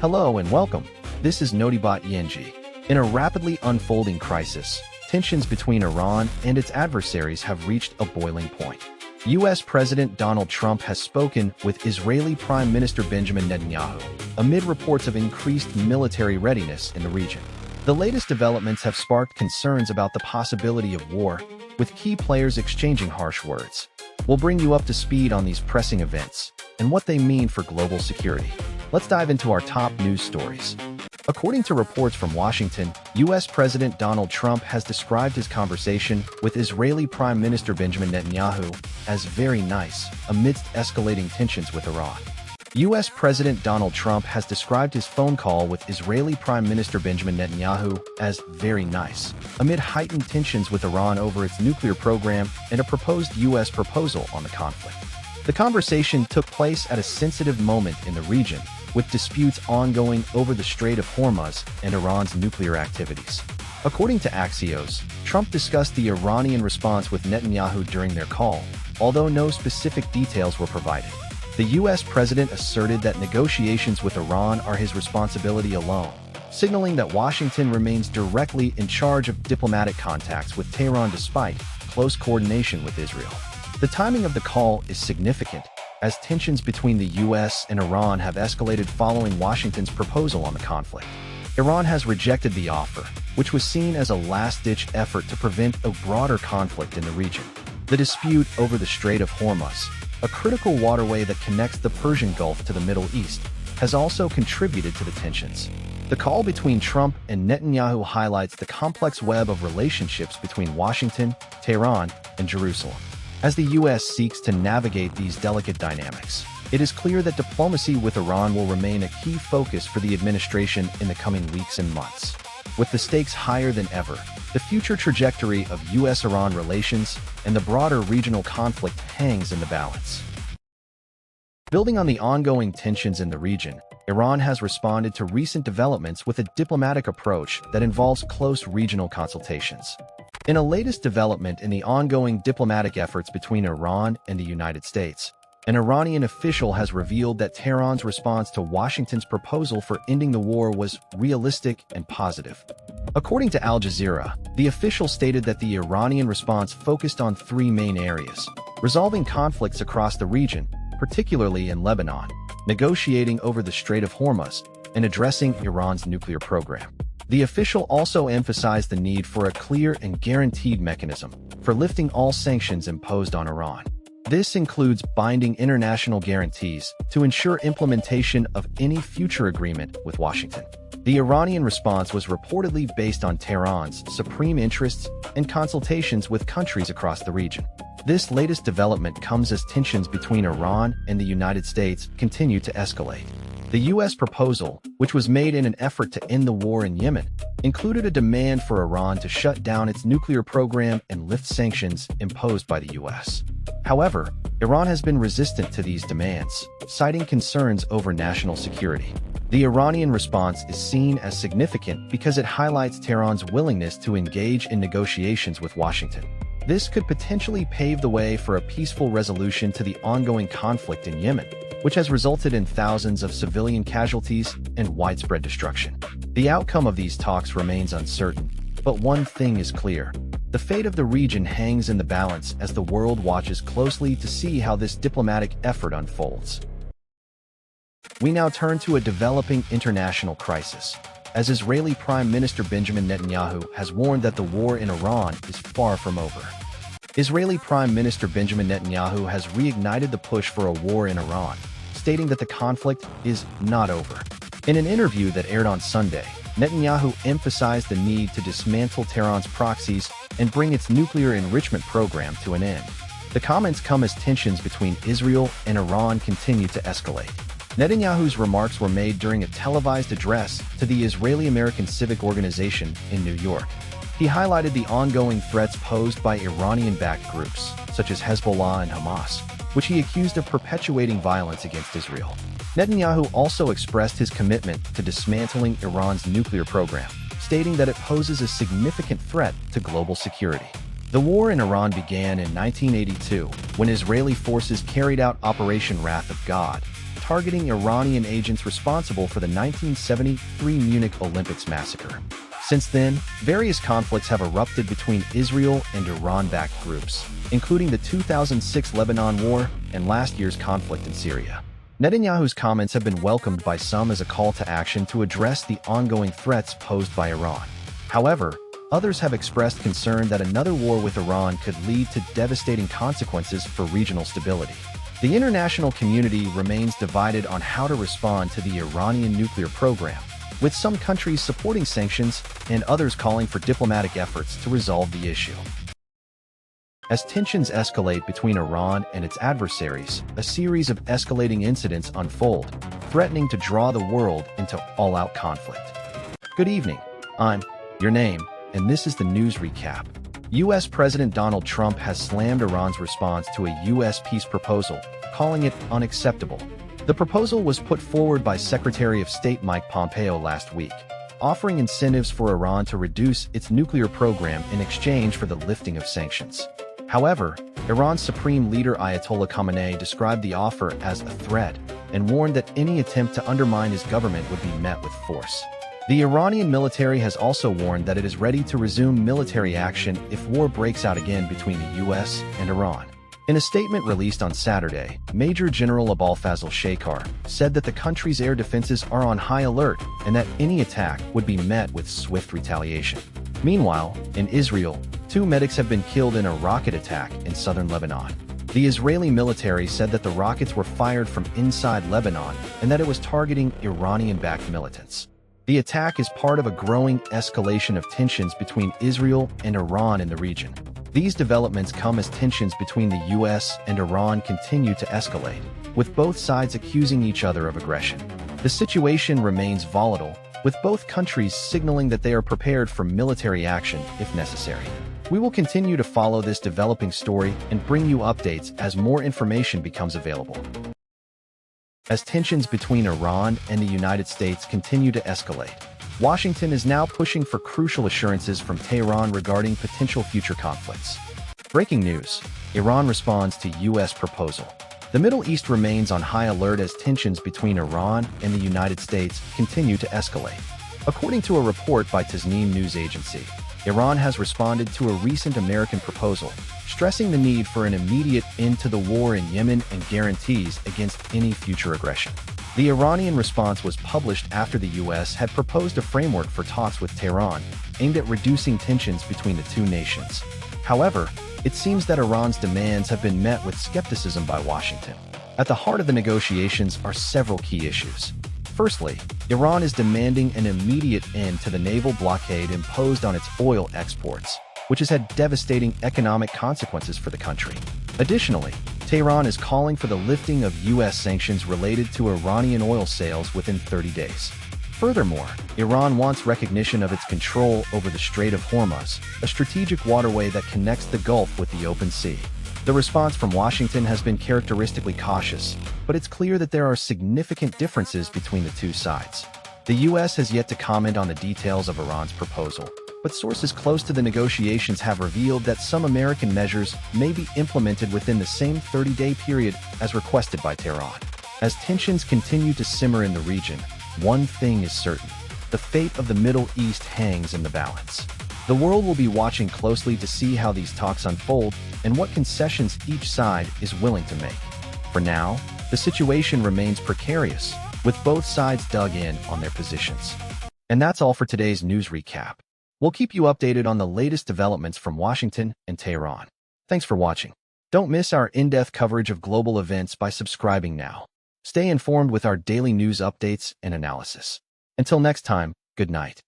Hello and welcome. This is Notibot ENG. In a rapidly unfolding crisis, tensions between Iran and its adversaries have reached a boiling point. U.S. President Donald Trump has spoken with Israeli Prime Minister Benjamin Netanyahu, amid reports of increased military readiness in the region. The latest developments have sparked concerns about the possibility of war, with key players exchanging harsh words. We'll bring you up to speed on these pressing events and what they mean for global security. Let's dive into our top news stories. According to reports from Washington, U.S. President Donald Trump has described his conversation with Israeli Prime Minister Benjamin Netanyahu as very nice amidst escalating tensions with Iran. U.S. President Donald Trump has described his phone call with Israeli Prime Minister Benjamin Netanyahu as very nice, amid heightened tensions with Iran over its nuclear program and a proposed U.S. proposal on the conflict. The conversation took place at a sensitive moment in the region, with disputes ongoing over the Strait of Hormuz and Iran's nuclear activities. According to Axios, Trump discussed the Iranian response with Netanyahu during their call, although no specific details were provided. The U.S. president asserted that negotiations with Iran are his responsibility alone, signaling that Washington remains directly in charge of diplomatic contacts with Tehran despite close coordination with Israel. The timing of the call is significant, as tensions between the U.S. and Iran have escalated following Washington's proposal on the conflict. Iran has rejected the offer, which was seen as a last-ditch effort to prevent a broader conflict in the region. The dispute over the Strait of Hormuz, a critical waterway that connects the Persian Gulf to the Middle East, has also contributed to the tensions. The call between Trump and Netanyahu highlights the complex web of relationships between Washington, Tehran, and Jerusalem. As the U.S. seeks to navigate these delicate dynamics, it is clear that diplomacy with Iran will remain a key focus for the administration in the coming weeks and months. With the stakes higher than ever, the future trajectory of U.S.-Iran relations and the broader regional conflict hangs in the balance. Building on the ongoing tensions in the region, Iran has responded to recent developments with a diplomatic approach that involves close regional consultations. In a latest development in the ongoing diplomatic efforts between Iran and the United States, an Iranian official has revealed that Tehran's response to Washington's proposal for ending the war was realistic and positive. According to Al Jazeera, the official stated that the Iranian response focused on three main areas: resolving conflicts across the region, particularly in Lebanon, negotiating over the Strait of Hormuz, and addressing Iran's nuclear program. The official also emphasized the need for a clear and guaranteed mechanism for lifting all sanctions imposed on Iran. This includes binding international guarantees to ensure implementation of any future agreement with Washington. The Iranian response was reportedly based on Tehran's supreme interests and consultations with countries across the region. This latest development comes as tensions between Iran and the United States continue to escalate. The U.S. proposal, which was made in an effort to end the war in Yemen, included a demand for Iran to shut down its nuclear program and lift sanctions imposed by the U.S. However, Iran has been resistant to these demands, citing concerns over national security. The Iranian response is seen as significant because it highlights Tehran's willingness to engage in negotiations with Washington. This could potentially pave the way for a peaceful resolution to the ongoing conflict in Yemen, which has resulted in thousands of civilian casualties and widespread destruction. The outcome of these talks remains uncertain, but one thing is clear: the fate of the region hangs in the balance as the world watches closely to see how this diplomatic effort unfolds. We now turn to a developing international crisis, as Israeli Prime Minister Benjamin Netanyahu has warned that the war in Iran is far from over. Israeli Prime Minister Benjamin Netanyahu has reignited the push for a war in Iran, stating that the conflict is not over. In an interview that aired on Sunday, Netanyahu emphasized the need to dismantle Tehran's proxies and bring its nuclear enrichment program to an end. The comments come as tensions between Israel and Iran continue to escalate. Netanyahu's remarks were made during a televised address to the Israeli-American Civic Organization in New York. He highlighted the ongoing threats posed by Iranian-backed groups, such as Hezbollah and Hamas, which he accused of perpetuating violence against Israel. Netanyahu also expressed his commitment to dismantling Iran's nuclear program, stating that it poses a significant threat to global security. The war in Iran began in 1982, when Israeli forces carried out Operation Wrath of God, targeting Iranian agents responsible for the 1973 Munich Olympics massacre. Since then, various conflicts have erupted between Israel and Iran-backed groups, including the 2006 Lebanon war and last year's conflict in Syria. Netanyahu's comments have been welcomed by some as a call to action to address the ongoing threats posed by Iran. However, others have expressed concern that another war with Iran could lead to devastating consequences for regional stability. The international community remains divided on how to respond to the Iranian nuclear program, with some countries supporting sanctions and others calling for diplomatic efforts to resolve the issue. As tensions escalate between Iran and its adversaries, a series of escalating incidents unfold, threatening to draw the world into all-out conflict. Good evening, I'm your name, and this is the news recap. U.S. President Donald Trump has slammed Iran's response to a U.S. peace proposal, calling it unacceptable. The proposal was put forward by Secretary of State Mike Pompeo last week, offering incentives for Iran to reduce its nuclear program in exchange for the lifting of sanctions. However, Iran's supreme leader Ayatollah Khamenei described the offer as a threat and warned that any attempt to undermine his government would be met with force. The Iranian military has also warned that it is ready to resume military action if war breaks out again between the U.S. and Iran. In a statement released on Saturday, Major General Abolfazl Shekhar said that the country's air defenses are on high alert and that any attack would be met with swift retaliation. Meanwhile, in Israel, 2 medics have been killed in a rocket attack in southern Lebanon. The Israeli military said that the rockets were fired from inside Lebanon and that it was targeting Iranian-backed militants. The attack is part of a growing escalation of tensions between Israel and Iran in the region. These developments come as tensions between the U.S. and Iran continue to escalate, with both sides accusing each other of aggression. The situation remains volatile, with both countries signaling that they are prepared for military action if necessary. We will continue to follow this developing story and bring you updates as more information becomes available. As tensions between Iran and the United States continue to escalate, Washington is now pushing for crucial assurances from Tehran regarding potential future conflicts. Breaking news: Iran responds to U.S. proposal. The Middle East remains on high alert as tensions between Iran and the United States continue to escalate. According to a report by Tasnim news agency, Iran has responded to a recent American proposal, stressing the need for an immediate end to the war in Yemen and guarantees against any future aggression. The Iranian response was published after the U.S. had proposed a framework for talks with Tehran, aimed at reducing tensions between the two nations. However, it seems that Iran's demands have been met with skepticism by Washington. At the heart of the negotiations are several key issues. Firstly, Iran is demanding an immediate end to the naval blockade imposed on its oil exports, which has had devastating economic consequences for the country. Additionally, Tehran is calling for the lifting of U.S. sanctions related to Iranian oil sales within 30 days. Furthermore, Iran wants recognition of its control over the Strait of Hormuz, a strategic waterway that connects the Gulf with the open sea. The response from Washington has been characteristically cautious, but it's clear that there are significant differences between the two sides. The U.S. has yet to comment on the details of Iran's proposal, but sources close to the negotiations have revealed that some American measures may be implemented within the same 30-day period as requested by Tehran. As tensions continue to simmer in the region, one thing is certain: the fate of the Middle East hangs in the balance. The world will be watching closely to see how these talks unfold and what concessions each side is willing to make. For now, the situation remains precarious, with both sides dug in on their positions. And that's all for today's news recap. We'll keep you updated on the latest developments from Washington and Tehran. Thanks for watching. Don't miss our in-depth coverage of global events by subscribing now. Stay informed with our daily news updates and analysis. Until next time, good night.